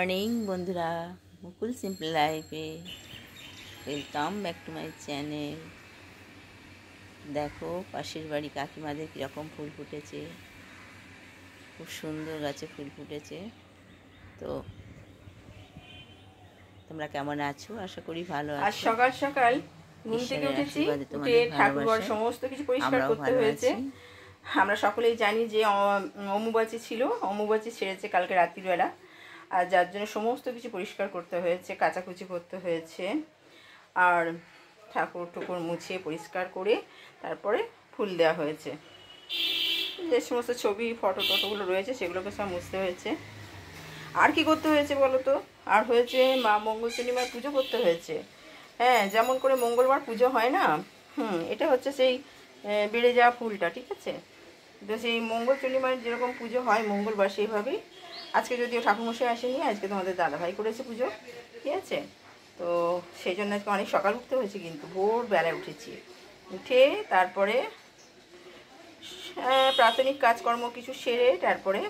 Morning বন্ধুরা, মুকুল simple লাইফে welcome back to my channel. দেখো পাশের বাড়ি কাকিমাদের কীরকম ফুল ফুটেছে, খুব সুন্দর গাছে ফুল ফুটেছে। তো তোমরা কেমন আছো? আশা করি ভালো আছো। আজ সকাল সকাল ঘুম থেকে উঠেছি, উঠে ঠাকুরঘর সমস্ত কিছু পরিষ্কার করতে হয়েছে। আমরা সকলেই জানি যে অম্বুবাচী ছিল, অম্বুবাচী সেরেছে কালকে রাত্রিবেলা, আর যার জন্য সমস্ত কিছু পরিষ্কার করতে হয়েছে, কাচাকুচি করতে হয়েছে, আর ঠাকুর ঠুকুর মুছিয়ে পরিষ্কার করে তারপরে ফুল দেওয়া হয়েছে। যে সমস্ত ছবি ফটো টটোগুলো রয়েছে সেগুলোকে সব মুছতে হয়েছে। আর কি করতে হয়েছে বলো তো? আর হয়েছে মা মঙ্গলচণ্ডীমার পুজো করতে হয়েছে। হ্যাঁ, যেমন করে মঙ্গলবার পুজো হয় না, এটা হচ্ছে সেই বেড়ে যাওয়া ফুলটা, ঠিক আছে? তো সেই মঙ্গলচণ্ডীমার যেরকম পুজো হয় মঙ্গলবার, সেইভাবেই আজকে যদিও ঠাকুরমশাই আসেনি, আজকে তোমাদের দাদাভাই করেছে পুজো, ঠিক আছে? তো সেই জন্য আজকে অনেক সকাল উঠতে হয়েছে, কিন্তু ভোরবেলায় উঠেছি। উঠে তারপরে প্রাথমিক কাজকর্ম কিছু সেরে তারপরে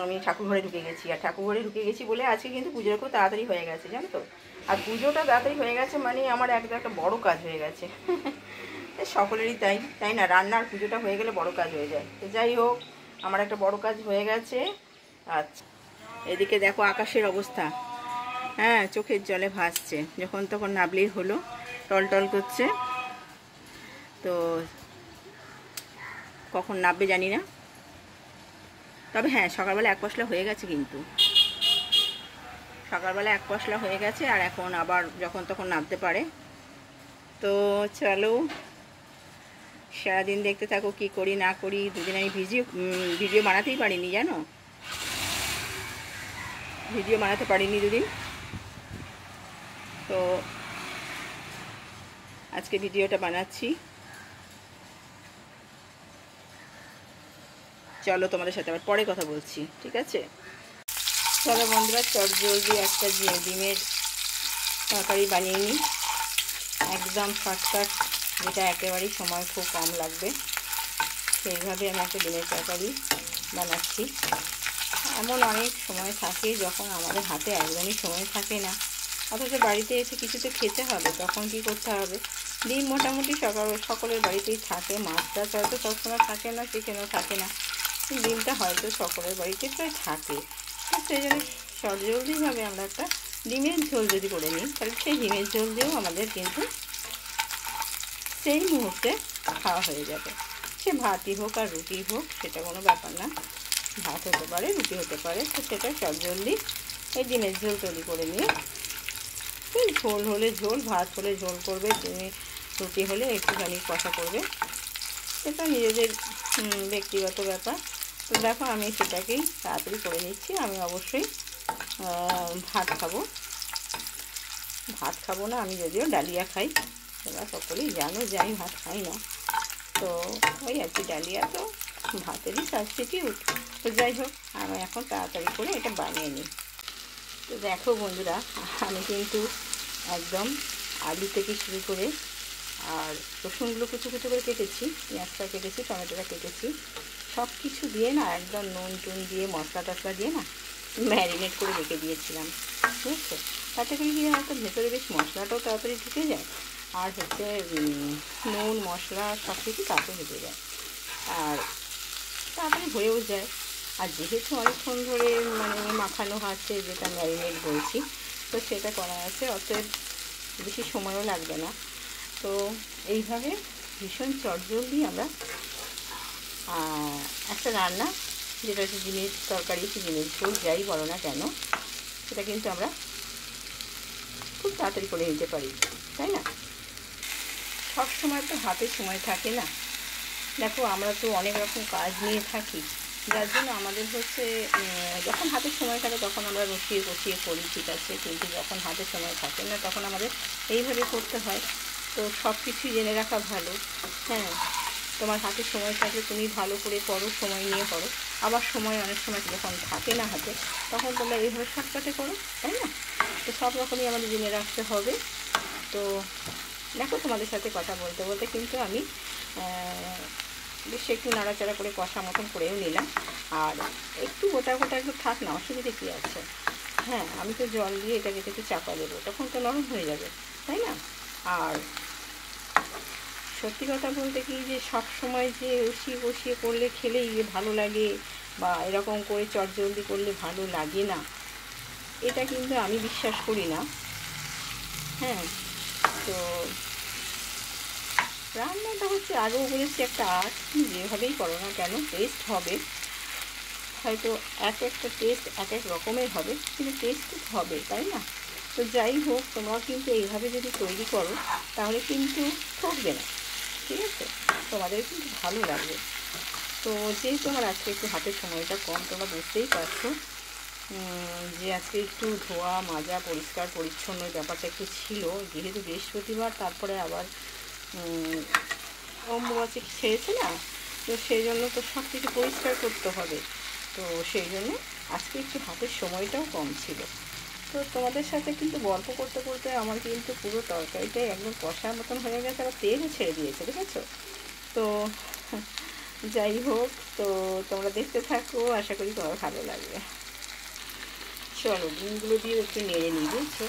আমি ঠাকুরঘরে ঢুকে গেছি। আর ঠাকুরঘরে ঢুকে গেছি বলে আজকে কিন্তু পুজোটা খুব তাড়াতাড়ি হয়ে গেছে, জানো তো? আর পুজোটা তাড়াতাড়ি হয়ে গেছে মানে আমার একদম একটা বড় কাজ হয়ে গেছে। সকলেরই তাই, তাই না? রান্নার পুজোটা হয়ে গেলে বড় কাজ হয়ে যায়। তো যাই হোক, আমার একটা বড় কাজ হয়ে গেছে। আচ্ছা, এদিকে দেখো আকাশের অবস্থা, হ্যাঁ, চোখের জলে ভাসছে, যখন তখন নাবলেই হলো, টলটল করছে। তো কখন নাববে জানি না, তবে হ্যাঁ সকালবেলা এক পশলা হয়ে গেছে, কিন্তু সকালবেলা এক পশলা হয়ে গেছে, আর এখন আবার যখন তখন নামতে পারে। তো চলো সারাদিন দেখতে থাকো কি করি না করি। দুদিন আমি ভিডিও বানাতেই পারিনি, জানো, ভিডিও বানাতে পারিনি দুদিন। তো আজকে ভিডিওটা বানাচ্ছি। চলো তোমাদের সাথে আবার পরে কথা বলছি, ঠিক আছে? চলো বন্ধুরা, চটজলদি একটা ডিমের তরকারি বানিয়ে নিই, একদম শর্টকাট, যেটা একেবারেই সময় খুব কম লাগবে, সেইভাবে আমি একটা ডিমের তরকারি বানাচ্ছি। এমন অনেক সময় থাকে যখন আমাদের হাতে একদমই সময় থাকে না, অথচ বাড়িতে এসে কিছু তো খেতে হবে, তখন কি করতে হবে? ডিম মোটামুটি সকলের বাড়িতেই থাকে, মাছ টাছ হয়তো সবসময় থাকে না, চিকেনও থাকে না, ডিমটা হয়তো সকলের বাড়িতে প্রায় থাকে। তো সেই জন্য জলদিভাবে আমরা একটা ডিমের ঝোল যদি করে নিই, তাহলে সেই ডিমের ঝোল দিয়েও আমাদের কিন্তু সেই মুহূর্তে খাওয়া হয়ে যাবে। সে ভাতই হোক আর রুটি হোক, সেটা কোনো ব্যাপার না, ভাত হতে পারে, রুটি হতে পারে। তো সেটা চটজলদি এই ডিমের ঝোল তৈরি করে নিয়ে, ঝোল হলে ঝোল, ভাত হলে ঝোল করবে, রুটি হলে একটুখানি কষা করবে, সেটা নিজেদের ব্যক্তিগত ব্যাপার। তো দেখো আমি সেটাকেই তাড়াতাড়ি করে নিচ্ছি। আমি অবশ্যই ভাত খাবো না, আমি যদিও ডালিয়া খাই, তোমরা সকলেই জানো যে আমি ভাত খাই না। তো ওই আর কি, ডালিয়া তো ভাতেরই সাবস্টিটিউট। তো যাই হোক, আমি এখন তাড়াতাড়ি করে এটা বানিয়ে নিই। তো দেখো বন্ধুরা, আমি কিন্তু একদম আলু থেকে শুরু করে আর রসুনগুলো কুচু কুচু করে কেটেছি, পেঁয়াজটা কেটেছি, টমেটোটা কেটেছি, সব কিছু দিয়ে না, একদম নুন টুন দিয়ে মশলা টশলা দিয়ে না ম্যারিনেট করে রেখে দিয়েছিলাম, বুঝছো? তাতে করে কি হয়তো ভেতরে বেশ মশলাটাও তাড়াতাড়ি ঢুকে যায়, আর হচ্ছে নুন মশলা সব কিছু তাড়াতাড়ি ঢুকে যায়, আর তাড়াতাড়ি হয়েও যায়। আর যেহেতু অনেকক্ষণ ধরে মানে মাখানো আছে, যেটা ম্যারিনেট বলছি, তো সেটা করা আছে, অতএব বেশি সময়ও লাগবে না। তো এইভাবে ভীষণ চটজলদি আমরা একটা রান্না, যেটা হচ্ছে ডিমের তরকারি, কি ডিমের ঝোল যাই বলো না কেন, সেটা কিন্তু আমরা খুব তাড়াতাড়ি করে নিতে পারি, তাই না? সব সময় তো হাতে সময় থাকে না। দেখো আমরা তো অনেক রকম কাজ নিয়ে থাকি, যার জন্য আমাদের হচ্ছে যখন হাতে সময় থাকে তখন আমরা রসিয়ে কষিয়ে করি, ঠিক আছে, কিন্তু যখন হাতে সময় থাকে না তখন আমাদের এইভাবে করতে হয়। তো সব কিছুই জেনে রাখা ভালো। হ্যাঁ, তোমার হাতে সময় থাকলে তুমি ভালো করে করো, সময় নিয়ে করো, আবার সময় অনেক সময় যখন থাকে না হাতে, তখন তোমরা এইভাবে শর্টকাটে করো, তাই না? তো সব রকমই আমাদের জেনে রাখতে হবে। তো দেখো, তোমাদের সাথে কথা বলতে বলতে কিন্তু আমি বেশ একটু নাড়াচাড়া করে কষা মতন করেও নিলাম, আর একটু গোটা গোটা একটু থাক না, অসুবিধে কী আছে? হ্যাঁ, আমি তো জল দিয়ে এটাকে একটু চাপা দেবো, তখন তো নরম হয়ে যাবে, তাই না? আর সত্যি কথা বলতে কি, যে সব সময় যে বসিয়ে বসিয়ে করলে খেলেই ভালো লাগে বা এরকম করে চটজলদি করলে ভালো লাগে না, এটা কিন্তু আমি বিশ্বাস করি না। হ্যাঁ, তো রান্নাটা হচ্ছে, আগেও বলেছি, একটা আর্ট। তুমি যেভাবেই করো না কেন, টেস্ট হবে। হয়তো এক একটা টেস্ট এক এক রকমের হবে, কিন্তু টেস্ট তো হবে, তাই না? তো যাই হোক, তোমরাও কিন্তু এইভাবে যদি তৈরি করো তাহলে কিন্তু ঠকবে না, ঠিক আছে? তোমাদের কিন্তু ভালো লাগবে। তো যেহেতু আমার আজকে একটু হাতের সময়টা কম, তোমরা বুঝতেই পারছো যে আজকে একটু ধোয়া মাজা পরিষ্কার পরিচ্ছন্ন ব্যাপারটা একটু ছিল, যেহেতু বৃহস্পতিবার, তারপরে আবার অম্বুবাচী ছেড়েছে না, তো সেই জন্য তো সব কিছু পরিষ্কার করতে হবে। তো সেই জন্য আজকে একটু হাতের সময়টাও কম ছিল। তো তোমাদের সাথে কিন্তু গল্প করতে করতে আমার কিন্তু পুরো তরকারিটাই একদম কষার মতন হয়ে গেছে, আবার তেলও ছেড়ে দিয়েছে, দেখেছো? তো যাই হোক, তো তোমরা দেখতে থাকো, আশা করি তোমার ভালো লাগবে। চলো, ডিমগুলো দিয়ে একটু নেড়ে নিই, বুঝছো?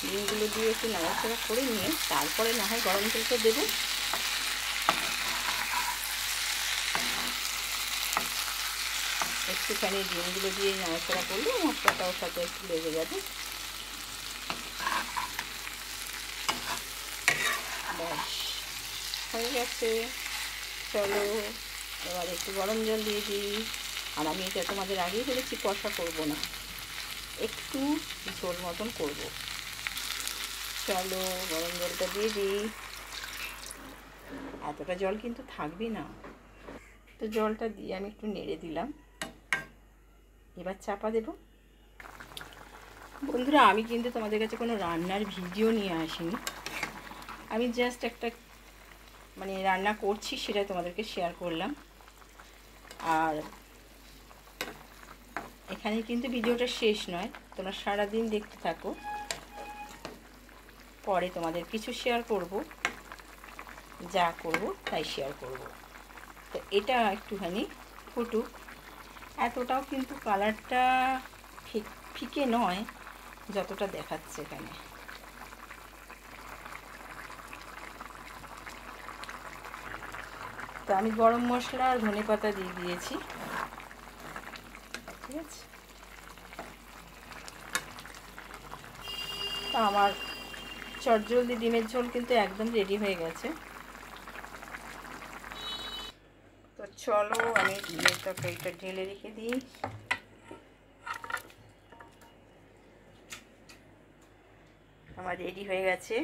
ডিমগুলো দিয়ে একটু নাড়াচাড়া করে নিয়ে তারপরে না হয় গরম তেলটা দেবো। একটুখানি ডিমগুলো দিয়ে নাড়াচাড়া করলে মশলাটাও সাথে একটু লেগে যাবে। ব্যাস, হয়ে গেছে। চলো, এবার একটু গরম জল দিয়ে দিই। আর আমি এটা তোমাদের আগেই বলেছি, কষা করব না, একটু ঝোল মতন করব। চলো, গরম জলটা দিয়ে দিই। এতটা জল কিন্তু থাকবে না। তো জলটা দিয়ে আমি একটু নেড়ে দিলাম, এবার চাপা দেব। বন্ধুরা, আমি কিন্তু তোমাদের কাছে কোনো রান্নার ভিডিও নিয়ে আসিনি, আমি জাস্ট একটা রান্না করছি সেটা তোমাদেরকে শেয়ার করলাম। আর এখানে কিন্তু ভিডিওটা শেষ নয়, তোমরা সারাদিন দেখতে থাকো, পরে তোমাদের কিছু শেয়ার করব, যা করব তাই শেয়ার করব। তো এটা একটুখানি ফুটুক, এতটাও কিন্তু কালারটা ফিকে নয় যতটা দেখাচ্ছে এখানে। তো আমি গরম মশলা আর ধনেপাতা দিয়ে দিয়েছি, ঠিক আছে? তা আমার চটজলদি ডিমের ঝোল কিন্তু একদম রেডি হয়ে গেছে। তো চলো, আমি ডিমের তরকারিটা ঢেলে রেখে দিই। আমার রেডি হয়ে গেছে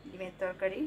ডিমের তরকারি।